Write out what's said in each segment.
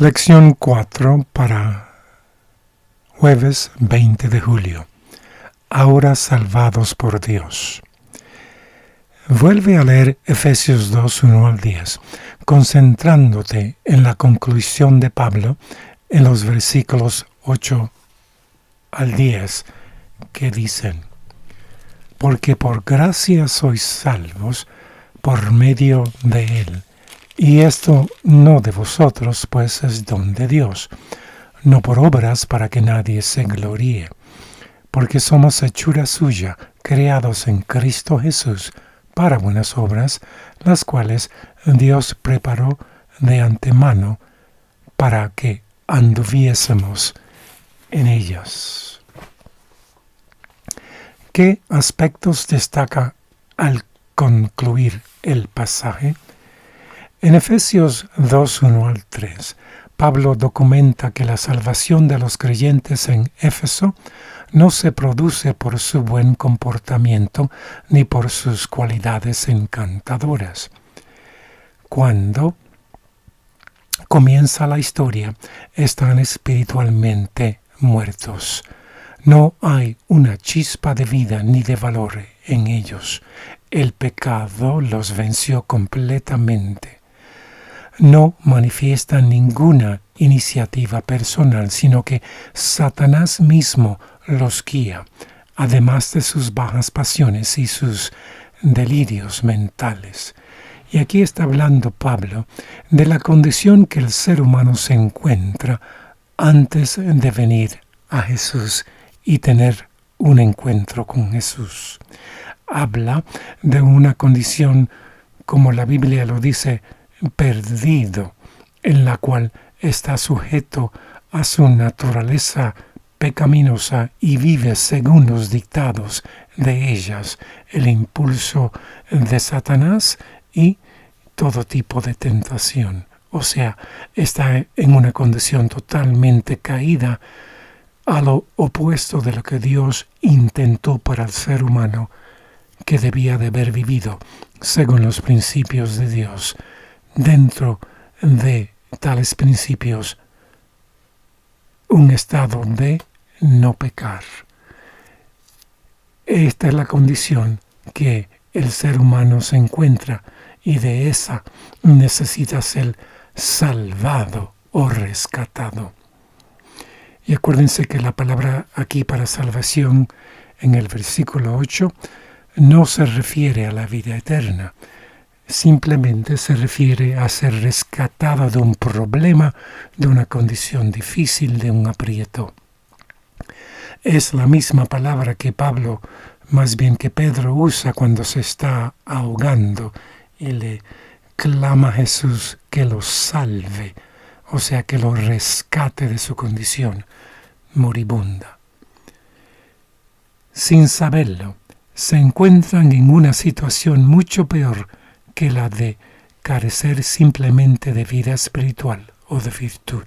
Lección 4 para jueves 20 de julio. Ahora salvados por Dios. Vuelve a leer Efesios 2, 1 al 10, concentrándote en la conclusión de Pablo en los versículos 8 al 10, que dicen: porque por gracia sois salvos por medio de Él. Y esto no de vosotros, pues es don de Dios, no por obras para que nadie se gloríe, porque somos hechura suya, creados en Cristo Jesús, para buenas obras, las cuales Dios preparó de antemano para que anduviésemos en ellas. ¿Qué aspectos destaca al concluir el pasaje? En Efesios 2, 1 al 3, Pablo documenta que la salvación de los creyentes en Éfeso no se produce por su buen comportamiento ni por sus cualidades encantadoras. Cuando comienza la historia, están espiritualmente muertos. No hay una chispa de vida ni de valor en ellos. El pecado los venció completamente. No manifiestan ninguna iniciativa personal, sino que Satanás mismo los guía, además de sus bajas pasiones y sus delirios mentales. Y aquí está hablando Pablo de la condición que el ser humano se encuentra antes de venir a Jesús y tener un encuentro con Jesús. Habla de una condición, como la Biblia lo dice, perdido, en la cual está sujeto a su naturaleza pecaminosa y vive según los dictados de ellas, el impulso de Satanás y todo tipo de tentación. O sea, está en una condición totalmente caída, a lo opuesto de lo que Dios intentó para el ser humano, que debía de haber vivido según los principios de Dios. Dentro de tales principios, un estado de no pecar. Esta es la condición que el ser humano se encuentra, y de esa necesita ser salvado o rescatado. Y acuérdense que la palabra aquí para salvación en el versículo 8 no se refiere a la vida eterna. Simplemente se refiere a ser rescatado de un problema, de una condición difícil, de un aprieto. Es la misma palabra que Pablo, más bien que Pedro, usa cuando se está ahogando y le clama a Jesús que lo salve, o sea, que lo rescate de su condición moribunda. Sin saberlo, se encuentran en una situación mucho peor que la de carecer simplemente de vida espiritual o de virtud.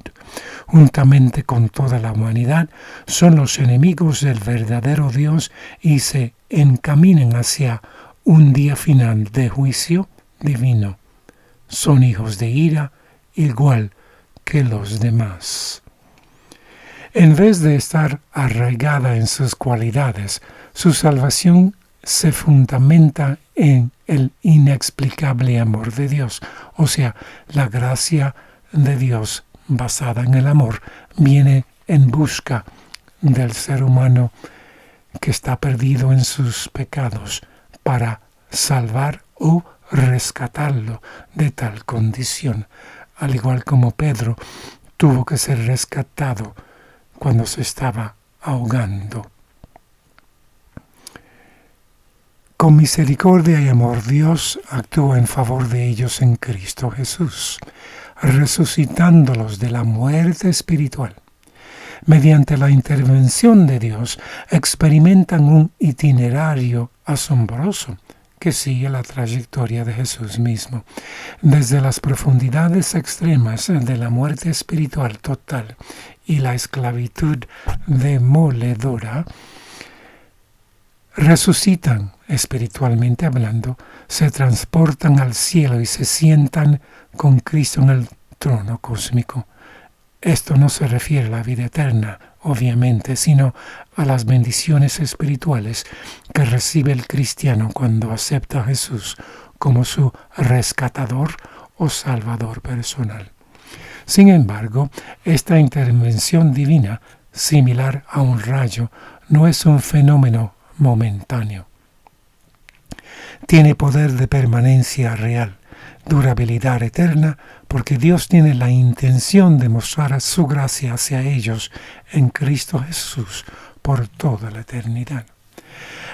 Juntamente con toda la humanidad, son los enemigos del verdadero Dios y se encaminan hacia un día final de juicio divino. Son hijos de ira igual que los demás. En vez de estar arraigada en sus cualidades, su salvación se fundamenta en el inexplicable amor de Dios. O sea, la gracia de Dios basada en el amor viene en busca del ser humano que está perdido en sus pecados para salvar o rescatarlo de tal condición. Al igual como Pedro tuvo que ser rescatado cuando se estaba ahogando. Con misericordia y amor, Dios actúa en favor de ellos en Cristo Jesús, resucitándolos de la muerte espiritual. Mediante la intervención de Dios, experimentan un itinerario asombroso que sigue la trayectoria de Jesús mismo. Desde las profundidades extremas de la muerte espiritual total y la esclavitud demoledora, resucitan espiritualmente hablando, se transportan al cielo y se sientan con Cristo en el trono cósmico. Esto no se refiere a la vida eterna, obviamente, sino a las bendiciones espirituales que recibe el cristiano cuando acepta a Jesús como su rescatador o salvador personal. Sin embargo, esta intervención divina, similar a un rayo, no es un fenómeno momentáneo. Tiene poder de permanencia real, durabilidad eterna, porque Dios tiene la intención de mostrar su gracia hacia ellos en Cristo Jesús por toda la eternidad.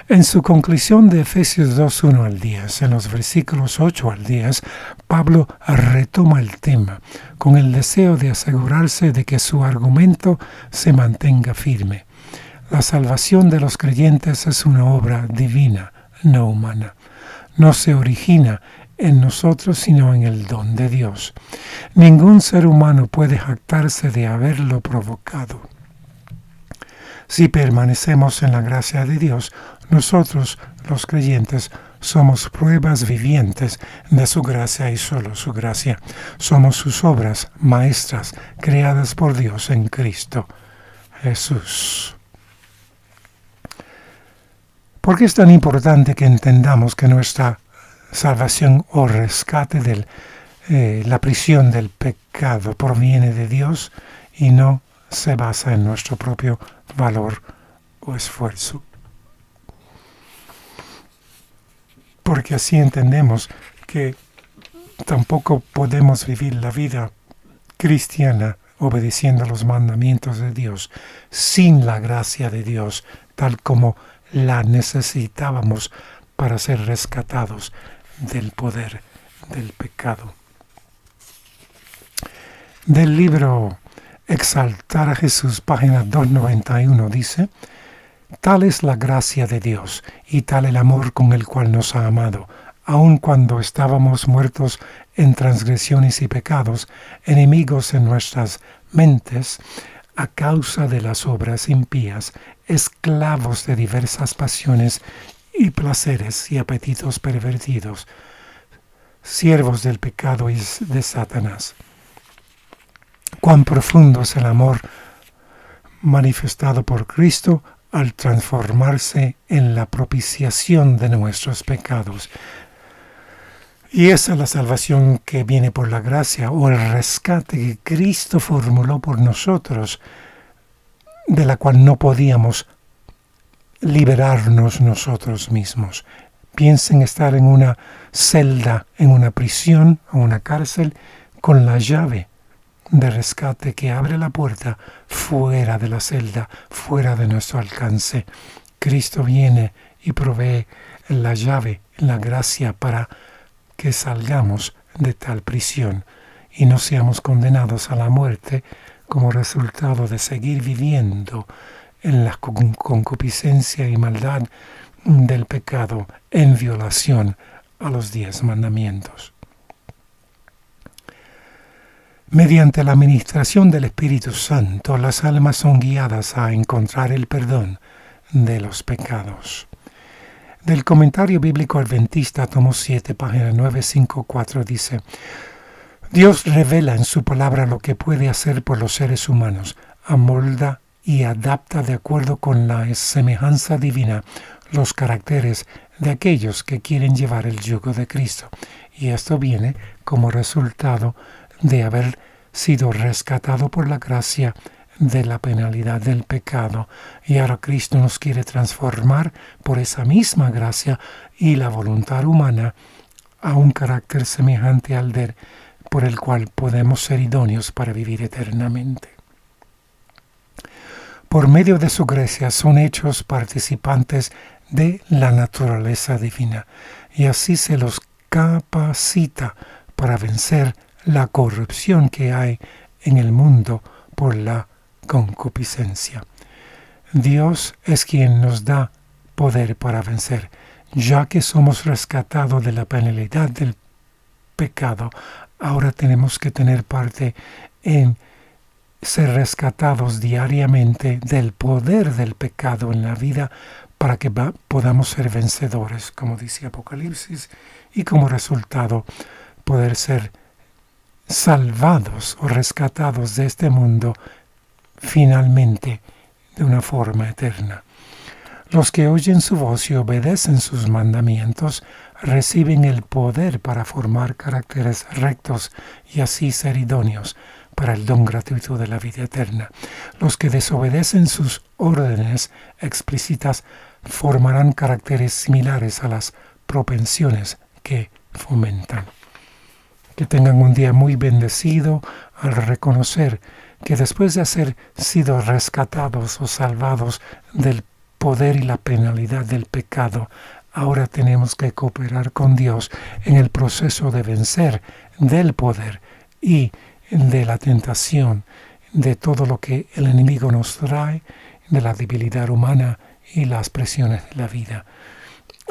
En su conclusión de Efesios 2:1 al 10, en los versículos 8 al 10, Pablo retoma el tema con el deseo de asegurarse de que su argumento se mantenga firme. La salvación de los creyentes es una obra divina, no humana. No se origina en nosotros, sino en el don de Dios. Ningún ser humano puede jactarse de haberlo provocado. Si permanecemos en la gracia de Dios, nosotros, los creyentes, somos pruebas vivientes de su gracia y solo su gracia. Somos sus obras maestras creadas por Dios en Cristo Jesús. ¿Por qué es tan importante que entendamos que nuestra salvación o rescate de la prisión del pecado proviene de Dios y no se basa en nuestro propio valor o esfuerzo? Porque así entendemos que tampoco podemos vivir la vida cristiana obedeciendo los mandamientos de Dios sin la gracia de Dios, tal como la necesitábamos para ser rescatados del poder del pecado. Del libro Exaltar a Jesús, página 291, dice: tal es la gracia de Dios y tal el amor con el cual nos ha amado, aun cuando estábamos muertos en transgresiones y pecados, enemigos en nuestras mentes, a causa de las obras impías, esclavos de diversas pasiones y placeres y apetitos pervertidos, siervos del pecado y de Satanás. Cuán profundo es el amor manifestado por Cristo al transformarse en la propiciación de nuestros pecados. Y esa es la salvación que viene por la gracia, o el rescate que Cristo formuló por nosotros, de la cual no podíamos liberarnos nosotros mismos. Piensen estar en una celda, en una prisión o una cárcel, con la llave de rescate que abre la puerta fuera de la celda, fuera de nuestro alcance. Cristo viene y provee la llave, la gracia para que salgamos de tal prisión y no seamos condenados a la muerte como resultado de seguir viviendo en la concupiscencia y maldad del pecado en violación a los 10 mandamientos. Mediante la administración del Espíritu Santo, las almas son guiadas a encontrar el perdón de los pecados. Del Comentario Bíblico Adventista, tomo 7, página 954, dice: Dios revela en su palabra lo que puede hacer por los seres humanos, amolda y adapta de acuerdo con la semejanza divina los caracteres de aquellos que quieren llevar el yugo de Cristo. Y esto viene como resultado de haber sido rescatado por la gracia de la penalidad del pecado. Y ahora Cristo nos quiere transformar por esa misma gracia y la voluntad humana a un carácter semejante al de por el cual podemos ser idóneos para vivir eternamente. Por medio de su gracia son hechos participantes de la naturaleza divina, y así se los capacita para vencer la corrupción que hay en el mundo por la concupiscencia. Dios es quien nos da poder para vencer, ya que somos rescatados de la penalidad del pecado. Ahora tenemos que tener parte en ser rescatados diariamente del poder del pecado en la vida para que podamos ser vencedores, como dice Apocalipsis, y como resultado poder ser salvados o rescatados de este mundo finalmente de una forma eterna. Los que oyen su voz y obedecen sus mandamientos reciben el poder para formar caracteres rectos y así ser idóneos para el don gratuito de la vida eterna. Los que desobedecen sus órdenes explícitas formarán caracteres similares a las propensiones que fomentan. Que tengan un día muy bendecido al reconocer que después de haber sido rescatados o salvados del poder y la penalidad del pecado, ahora tenemos que cooperar con Dios en el proceso de vencer del poder y de la tentación, de todo lo que el enemigo nos trae, de la debilidad humana y las presiones de la vida.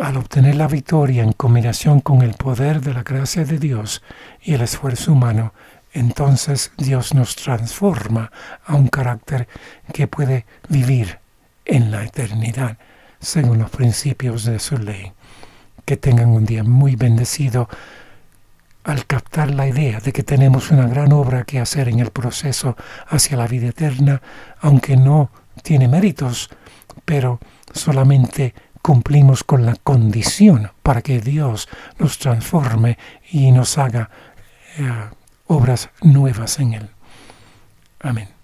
Al obtener la victoria en combinación con el poder de la gracia de Dios y el esfuerzo humano, entonces Dios nos transforma a un carácter que puede vivir en la eternidad, según los principios de su ley. Que tengan un día muy bendecido al captar la idea de que tenemos una gran obra que hacer en el proceso hacia la vida eterna, aunque no tiene méritos, pero solamente cumplimos con la condición para que Dios nos transforme y nos haga obras nuevas en Él. Amén.